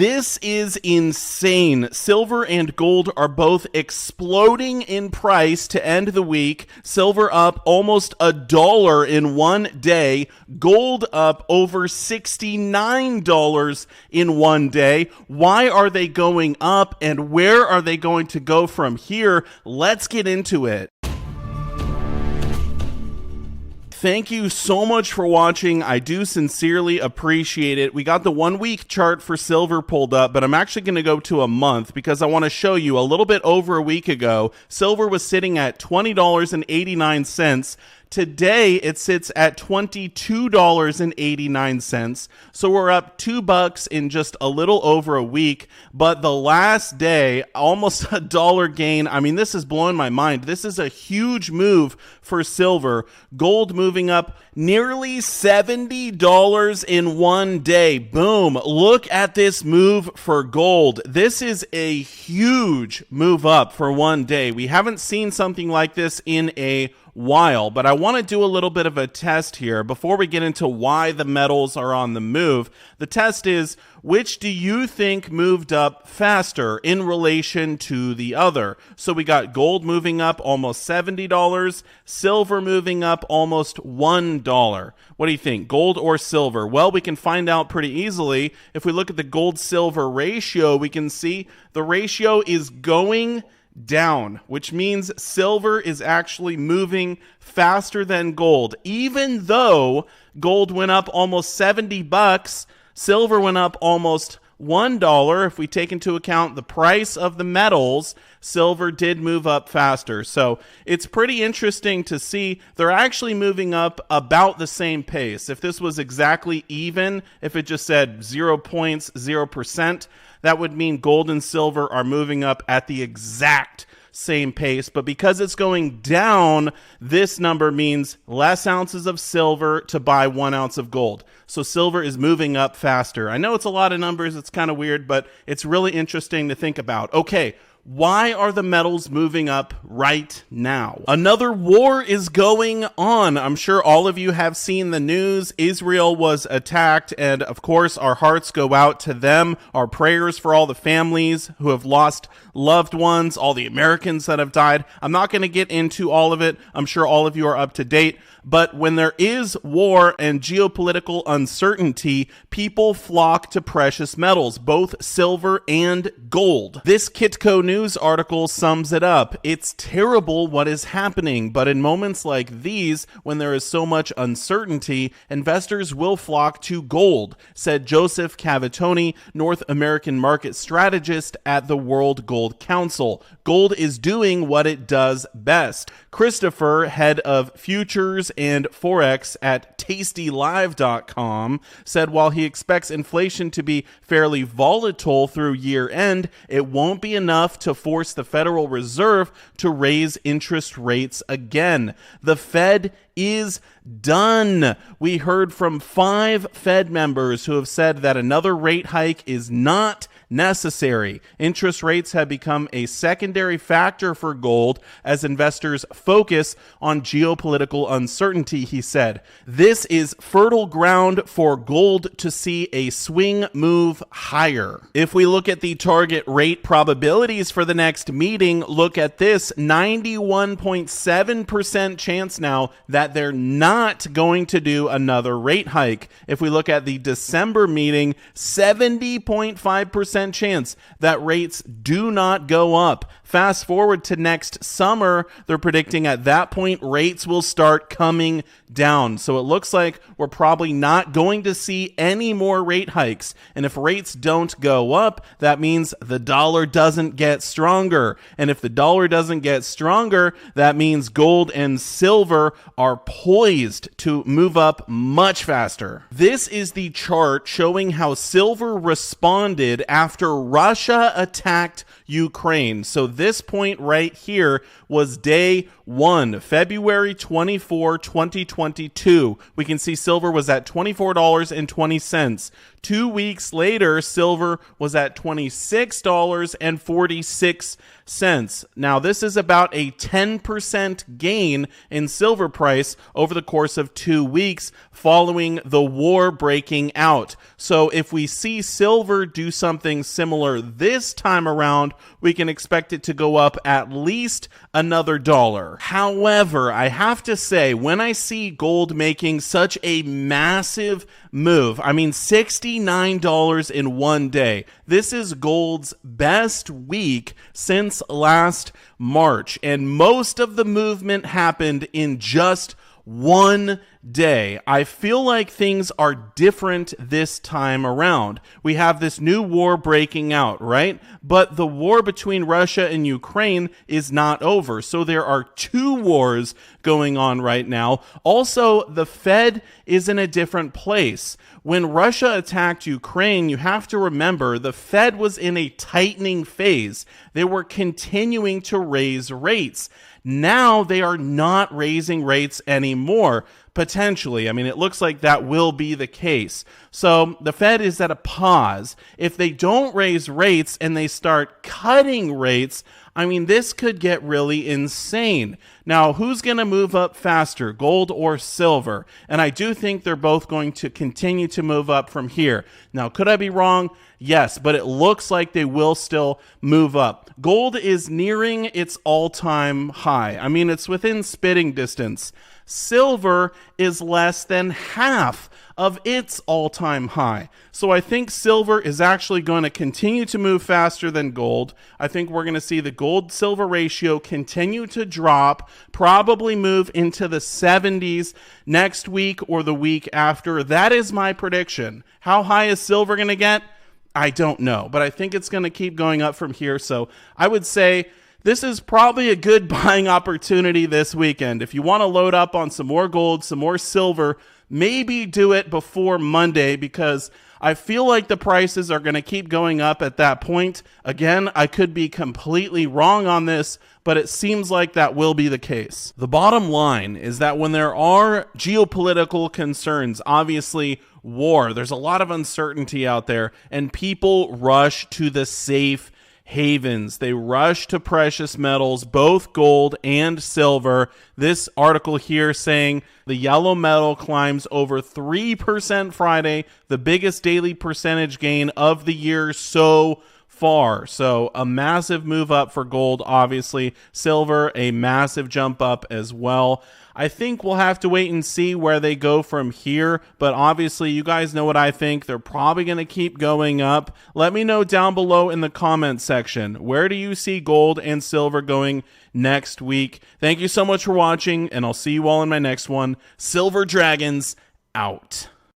This is insane. Silver and gold are both exploding in price to end the week. Silver up almost $1 in one day. Gold up over $69 in one day. Why are they going up, and where are they going to go from here? Let's get into it. Thank you so much for watching. I do sincerely appreciate it. We got the 1 week chart for silver pulled up, but I'm actually going to go to a month because I want to show you a little bit over a week ago, silver was sitting at $20.89. Today, it sits at $22.89. So we're up $2 in just a little over a week. But the last day, almost $1 gain. I mean, this is blowing my mind. This is a huge move for silver. Gold moving up nearly $70 in one day. Boom. Look at this move for gold. This is a huge move up for one day. We haven't seen something like this in a while, but I want to do a little bit of a test here before we get into why the metals are on the move. The test is, which do you think moved up faster in relation to the other? So we got gold moving up almost $70, silver moving up almost $1. What do you think, gold or silver? Well, we can find out pretty easily. If we look at the gold-silver ratio, we can see the ratio is going down, which means silver is actually moving faster than gold. Even though gold went up almost $70, silver went up almost $1. If we take into account the price of the metals, silver did move up faster. So it's pretty interesting to see they're actually moving up about the same pace. If this was exactly even, if it just said 0.0%, that would mean gold and silver are moving up at the exact same pace. But because it's going down, this number means less ounces of silver to buy 1 ounce of gold. So silver is moving up faster. I know it's a lot of numbers. It's kind of weird, but it's really interesting to think about. Okay, why are the metals moving up right now? Another war is going on. I'm sure all of you have seen the news. Israel was attacked, and of course, our hearts go out to them. Our prayers for all the families who have lost loved ones, all the Americans that have died. I'm not going to get into all of it. I'm sure all of you are up to date. But when there is war and geopolitical uncertainty, people flock to precious metals, both silver and gold. This Kitco News article sums it up. It's terrible what is happening, but in moments like these, when there is so much uncertainty, investors will flock to gold, said Joseph Cavatoni, North American market strategist at the World Gold Council. Gold is doing what it does best. Christopher, head of futures and Forex at tastylive.com, said while he expects inflation to be fairly volatile through year end, it won't be enough to force the Federal Reserve to raise interest rates again. The Fed is done. We heard from 5 Fed members who have said that another rate hike is not necessary. Interest rates have become a secondary factor for gold as investors focus on geopolitical uncertainty, he said. This is fertile ground for gold to see a swing move higher. If we look at the target rate probabilities for the next meeting, look at this, 91.7% chance now that they're not going to do another rate hike. If we look at the December meeting, 70.5% chance that rates do not go up. Fast forward to next summer, they're predicting at that point rates will start coming down. So it looks like we're probably not going to see any more rate hikes. And if rates don't go up, that means the dollar doesn't get stronger. And if the dollar doesn't get stronger, that means gold and silver are poised to move up much faster. This is the chart showing how silver responded after Russia attacked Ukraine. So this point right here was day 1, February 24, 2022. We can see silver was at $24.20. 2 weeks later, silver was at $26.46. Now, this is about a 10% gain in silver price over the course of 2 weeks following the war breaking out. So if we see silver do something similar this time around, we can expect it to go up at least another $1. However, I have to say, when I see gold making such a massive move, I mean $69 in one day, this is gold's best week since last March, and most of the movement happened in just one day. I feel like things are different this time around. We have this new war breaking out, right? But the war between Russia and Ukraine is not over. So there are 2 wars going on right now. Also, the Fed is in a different place. When Russia attacked Ukraine, you have to remember the Fed was in a tightening phase. They were continuing to raise rates. Now they are not raising rates anymore, potentially. I mean, it looks like that will be the case. So the Fed is at a pause. If they don't raise rates and they start cutting rates, I mean, this could get really insane. Now, who's going to move up faster, gold or silver? And I do think they're both going to continue to move up from here. Now, could I be wrong? Yes, but it looks like they will still move up. Gold is nearing its all-time high. I mean, it's within spitting distance. Silver is less than half of its all-time high. So I think silver is actually going to continue to move faster than gold. I think we're going to see the gold-silver ratio continue to drop, probably move into the 70s next week or the week after. That is my prediction. How high is silver going to get? I don't know, but I think it's going to keep going up from here. So I would say this is probably a good buying opportunity this weekend. If you want to load up on some more gold, some more silver, maybe do it before Monday, because I feel like the prices are going to keep going up at that point. Again, I could be completely wrong on this, but it seems like that will be the case. The bottom line is that when there are geopolitical concerns, obviously war, there's a lot of uncertainty out there, and people rush to the safe havens. They rush to precious metals, both gold and silver. This article here saying the yellow metal climbs over 3% Friday, the biggest daily percentage gain of the year so far. So a massive move up for gold, obviously. Silver, a massive jump up as well. I think we'll have to wait and see where they go from here, but obviously you guys know what I think. They're probably going to keep going up. Let me know down below in the comment section, where do you see gold and silver going next week? Thank you so much for watching, and I'll see you all in my next one. Silver Dragons out.